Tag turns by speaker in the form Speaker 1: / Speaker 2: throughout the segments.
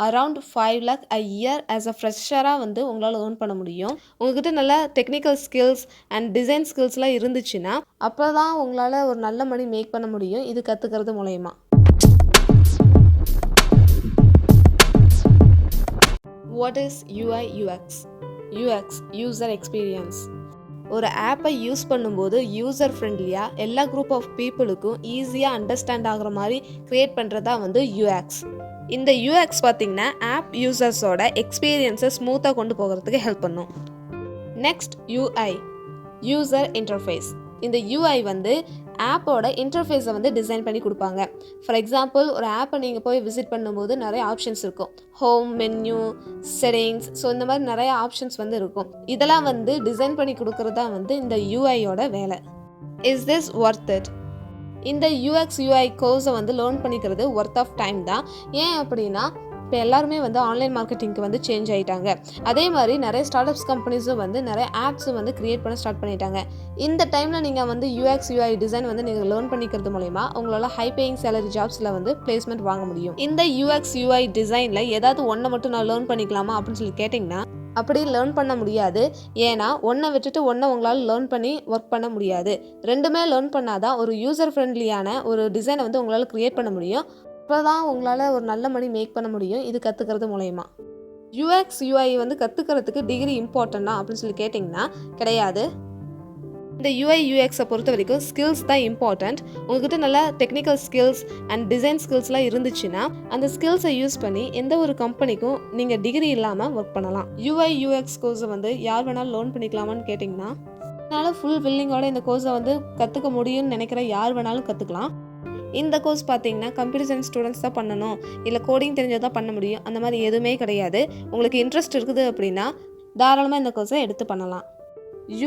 Speaker 1: Around 5 lakh a year as a ஃப்ரெஷராக வந்து உங்களால் earn பண்ண முடியும். உங்கள்கிட்ட நல்ல டெக்னிக்கல் ஸ்கில்ஸ் அண்ட் டிசைன் ஸ்கில்ஸ்லாம் இருந்துச்சுன்னா அப்போ தான் உங்களால் ஒரு நல்ல மணி மேக் பண்ண முடியும் இது கற்றுக்கிறது மூலயமா. What is UI UX? UX user experience. ஒரு ஆப்பை யூஸ் பண்ணும்போது யூசர் ஃப்ரெண்ட்லியாக எல்லா குரூப் ஆஃப் பீப்புளுக்கும் ஈஸியாக அண்டர்ஸ்டாண்ட் ஆகிற மாதிரி க்ரியேட் பண்ணுறதா வந்து UX. இந்த UX பார்த்திங்கன்னா ஆப் யூசர்ஸோட எக்ஸ்பீரியன்ஸை ஸ்மூத்தாக கொண்டு போகிறதுக்கு ஹெல்ப் பண்ணும். Next UI user interface. இந்த UI வந்து ஆப்போட இன்டர்ஃபேஸை வந்து டிசைன் பண்ணி கொடுப்பாங்க. ஃபார் எக்ஸாம்பிள் ஒரு ஆப்பை நீங்கள் போய் விசிட் பண்ணும்போது நிறைய ஆப்ஷன்ஸ் இருக்கும். ஹோம், மென்யூ, செட்டிங்ஸ், ஸோ இந்த மாதிரி நிறைய ஆப்ஷன்ஸ் வந்து இருக்கும். இதெல்லாம் வந்து டிசைன் பண்ணி கொடுக்குறதா வந்து இந்த UIயோட வேலை. Is this worth it? இந்த UX UI கோர்ஸை வந்து லேர்ன் பண்ணிக்கிறது ஒர்த் ஆஃப் டைம் தான். ஏன் அப்படின்னா இப்போ எல்லாருமே வந்து ஆன்லைன் மார்க்கெட்டிங்க்கு வந்து சேஞ்ச் ஆகிட்டாங்க. அதே மாதிரி நிறைய ஸ்டார்ட் அப்ஸ் கம்பெனிஸும் வந்து நிறைய ஆப்ஸும் வந்து க்ரியேட் பண்ண ஸ்டார்ட் பண்ணிட்டாங்க. இந்த டைமில் நீங்கள் வந்து UX UI டிசைன் வந்து நீங்கள் லேர்ன் பண்ணிக்கிறது மூலமா உங்களால் ஹை பேயிங் சேலரி ஜாப்ஸில் வந்து பிளேஸ்மெண்ட் வாங்க முடியும். இந்த UX UI டிசைனில் ஏதாவது ஒன்றை மட்டும் நான் லேர்ன் பண்ணிக்கலாமா அப்படின்னு சொல்லி கேட்டிங்கன்னா அப்படி லேர்ன் பண்ண முடியாது. ஏன்னா ஒன்றை விட்டுட்டு ஒன்றை உங்களால் லேர்ன் பண்ணி ஒர்க் பண்ண முடியாது. ரெண்டுமே லேர்ன் பண்ணாதான் ஒரு யூசர் ஃப்ரெண்ட்லியான ஒரு டிசைனை வந்து உங்களால் க்ரியேட் பண்ண முடியும். அப்போ தான் உங்களால் ஒரு நல்ல மணி மேக் பண்ண முடியும் இது கற்றுக்கிறது மூலயமா. UX UI வந்து கற்றுக்கிறதுக்கு டிகிரி இம்பார்ட்டண்டா அப்படின்னு சொல்லி கேட்டிங்கன்னா கிடையாது. இந்த UI UXை பொறுத்த வரைக்கும் ஸ்கில்ஸ் தான் இம்பார்ட்டண்ட். உங்கள்கிட்ட நல்ல டெக்னிக்கல் ஸ்கில்ஸ் அண்ட் டிசைன் ஸ்கில்ஸ்லாம் இருந்துச்சுன்னா அந்த ஸ்கில்ஸை யூஸ் பண்ணி எந்த ஒரு கம்பெனிக்கும் நீங்கள் டிகிரி இல்லாமல் ஒர்க் பண்ணலாம். UI UX கோர்ஸை வந்து யார் வேணாலும் லேர்ன் பண்ணிக்கலாமான்னு கேட்டிங்கன்னா அதனால் ஃபுல் வில்லிங்கோட இந்த கோர்ஸை வந்து கற்றுக்க முடியும்னு நினைக்கிற யார் வேணாலும் கற்றுக்கலாம். இந்த கோர்ஸ் பார்த்தீங்கன்னா கம்ப்யூட்டர் சயின்ஸ் ஸ்டூடெண்ட்ஸ் தான் பண்ணணும், இல்லை கோடிங் தெரிஞ்சது தான் பண்ண முடியும், அந்த மாதிரி எதுவுமே கிடையாது. உங்களுக்கு இன்ட்ரெஸ்ட் இருக்குது அப்படின்னா தாராளமாக இந்த கோர்ஸை எடுத்து பண்ணலாம்.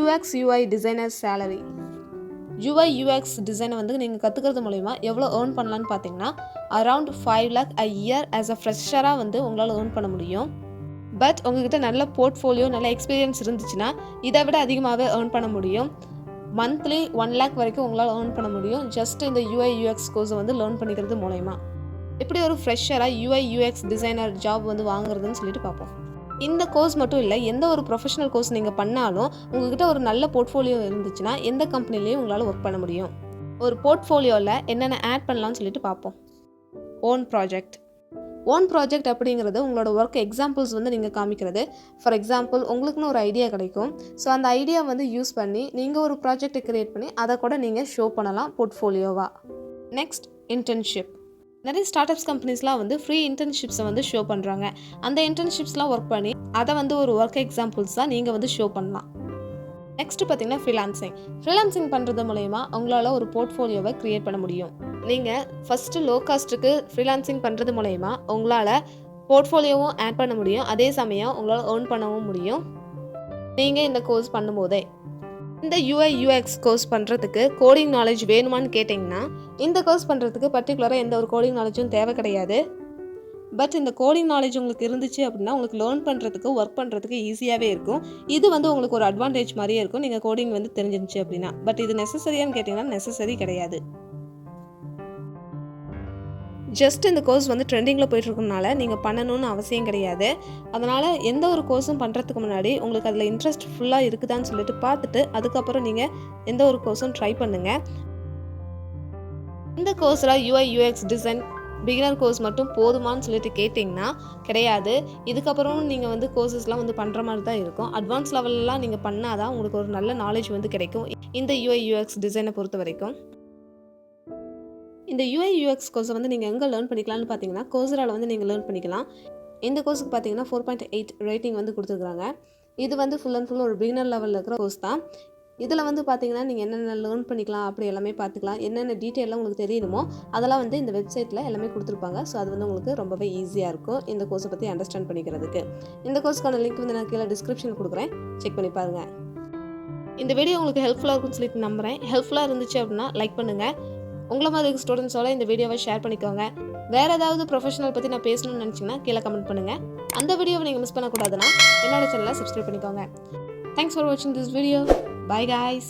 Speaker 1: UX UI designer salary. UI UX டிசைனை வந்து நீங்கள் கற்றுக்கிறது மூலமா எவ்வளோ ஏர்ன் பண்ணலான்னு பார்த்தீங்கன்னா around 5 lakh a year as a ஃப்ரெஷராக வந்து உங்களால் ஏர்ன் பண்ண முடியும். பட் உங்ககிட்ட நல்ல போர்ட்ஃபோலியோ நல்ல எக்ஸ்பீரியன்ஸ் இருந்துச்சுன்னா இதை விட அதிகமாகவே ஏர்ன் பண்ண முடியும். மந்த்லி 1 lakh வரைக்கும் உங்களால் ஏர்ன் பண்ண முடியும் ஜஸ்ட் இந்த UI UX கோர்ஸை வந்து லேர்ன் பண்ணிக்கிறது மூலயமா. எப்படி ஒரு ஃப்ரெஷராக UI UX டிசைனர் ஜாப் வந்து வாங்குறதுன்னு சொல்லிட்டு பார்ப்போம். இந்த கோர்ஸ் மட்டும் இல்லை, எந்த ஒரு ப்ரொஃபஷனல் கோர்ஸ் நீங்கள் பண்ணாலும் உங்ககிட்ட ஒரு நல்ல போர்ட்ஃபோலியோ இருந்துச்சுன்னா எந்த கம்பெனிலையும் உங்களால் ஒர்க் பண்ண முடியும். ஒரு போர்ட்ஃபோலியோவில் என்னென்ன ஆட் பண்ணலாம்னு சொல்லிட்டு பார்ப்போம். ஓன் ப்ராஜெக்ட் அப்படிங்கிறது உங்களோட ஒர்க் எக்ஸாம்பிள்ஸ் வந்து நீங்கள் காமிக்கிறது. ஃபார் எக்ஸாம்பிள் உங்களுக்குன்னு ஒரு ஐடியா கிடைக்கும். ஸோ அந்த ஐடியா வந்து யூஸ் பண்ணி நீங்கள் ஒரு ப்ராஜெக்டை க்ரியேட் பண்ணி அதை கூட நீங்கள் ஷோ பண்ணலாம் போர்ட்ஃபோலியோவாக. Next internship. நிறைய ஸ்டார்ட் அப்ஸ் கம்பெனிஸ்லாம் வந்து ஃப்ரீ இன்டர்ன்ஷிப்ஸை வந்து ஷோ பண்ணுறாங்க. அந்த இன்டர்ன்ஷிப்ஸ்லாம் ஒர்க் பண்ணி அதை வந்து ஒரு ஒர்க் எக்ஸாம்பிள்ஸ் தான் நீங்கள் வந்து ஷோ பண்ணலாம். நெக்ஸ்ட் பார்த்தீங்கன்னா ஃப்ரீலான்சிங் பண்ணுறது மூலயமா உங்களால் ஒரு போர்ட்ஃபோலியோவை க்ரியேட் பண்ண முடியும். நீங்கள் ஃபஸ்ட்டு லோ காஸ்ட்டுக்கு ஃப்ரீலான்சிங் பண்ணுறது மூலயமா உங்களால் போர்ட்ஃபோலியோவும் ஆட் பண்ண முடியும், அதே சமயம் உங்களால் ஏர்ன் பண்ணவும் முடியும் நீங்கள் இந்த கோர்ஸ் பண்ணும்போதே. இந்த UI UX கோர்ஸ் பண்ணுறதுக்கு கோடிங் நாலேஜ் வேணுமான்னு கேட்டிங்கன்னா இந்த கோர்ஸ் பண்ணுறதுக்கு பர்டிகுலராக எந்த ஒரு கோடிங் நாலேஜும் தேவை கிடையாது. பட் இந்த கோடிங் நாலேஜ் உங்களுக்கு இருந்துச்சு அப்படின்னா உங்களுக்கு லேர்ன் பண்ணுறதுக்கு ஒர்க் பண்ணுறதுக்கு ஈஸியாகவே இருக்கும். இது வந்து உங்களுக்கு ஒரு அட்வான்டேஜ் மாதிரியே இருக்கும் நீங்கள் கோடிங் வந்து தெரிஞ்சிருந்துச்சு அப்படின்னா. பட் இது நெசசரியான்னு கேட்டிங்கன்னா நெசசரி கிடையாது. ஜஸ்ட் இந்த கோர்ஸ் வந்து ட்ரெண்டிங்கில் போயிட்டுருக்கனால நீங்கள் பண்ணணும்னு அவசியம் கிடையாது. அதனால் எந்த ஒரு கோர்ஸும் பண்ணுறதுக்கு முன்னாடி உங்களுக்கு அதில் இன்ட்ரெஸ்ட் ஃபுல்லாக இருக்குதான்னு சொல்லிட்டு பார்த்துட்டு அதுக்கப்புறம் நீங்கள் எந்த ஒரு கோர்ஸும் ட்ரை பண்ணுங்கள். இந்த கோர்ஸில் UI UX design beginner course மட்டும் போதுமான்னு சொல்லிட்டு கேட்டிங்கன்னா கிடையாது. இதுக்கப்புறமும் நீங்கள் வந்து கோர்சஸ்லாம் வந்து பண்ணுற மாதிரி தான் இருக்கும். அட்வான்ஸ் லெவல்லாம் நீங்கள் பண்ணால் தான் உங்களுக்கு ஒரு நல்ல நாலேஜ் வந்து கிடைக்கும் இந்த UI UX டிசைனை பொறுத்த வரைக்கும். இந்த UI UX கோர்ஸை வந்து நீங்கள் எங்கே லேர்ன் பண்ணிக்கலாம்னு பார்த்தீங்கன்னா Courseraல வந்து நீங்கள் லேர்ன் பண்ணிக்கலாம். இந்த கோர்ஸுக்கு பார்த்தீங்கன்னா 4.8 ரேட்டிங் வந்து கொடுத்துருக்குறாங்க. இது வந்து ஃபுல் அண்ட் ஃபுல் ஒரு பிகினர் லெவலில் இருக்கிற கோர்ஸ் தான். இதில் வந்து பார்த்தீங்கன்னா நீங்கள் என்னென்ன லேர்ன் பண்ணிக்கலாம் அப்படி எல்லாமே பார்த்துக்கலாம். என்னென்ன டீட்டெயிலாம் உங்களுக்கு தெரியணுமோ அதெல்லாம் வந்து இந்த வெப்சைட்டில் எல்லாமே கொடுத்துருப்பாங்க. ஸோ அது வந்து உங்களுக்கு ரொம்பவே ஈஸியாக இருக்கும் இந்த கோர்ஸை பற்றி அண்டர்ஸ்டாண்ட் பண்ணிக்கிறதுக்கு. இந்த கோர்ஸ்க்கான லிங்க் வந்து நான் கீழே டிஸ்கிரிப்ஷனில் கொடுக்குறேன், செக் பண்ணி பாருங்கள். இந்த வீடியோ உங்களுக்கு ஹெல்ப்ஃபுல்லாக இருக்கும்னு சொல்லிட்டு நம்புகிறேன். ஹெல்ப்ஃபுல்லாக இருந்துச்சு அப்படின்னா லைக் பண்ணுங்கள். உங்களை மாதிரி ஸ்டூடெண்ட்ஸோட இந்த வீடியோவை ஷேர் பண்ணிக்கோங்க. வேறு ஏதாவது ப்ரொஃபஷனல் பற்றி நான் பேசணும்னு நினச்சிங்கன்னா கீழே கமெண்ட் பண்ணுங்கள். அந்த வீடியோவை நீங்கள் மிஸ் பண்ணக்கூடாதுன்னா என்னோட சேனலை சப்ஸ்கிரைப் பண்ணிக்கோங்க. தேங்க்ஸ் ஃபார் வாட்சிங் திஸ் வீடியோ. Bye guys.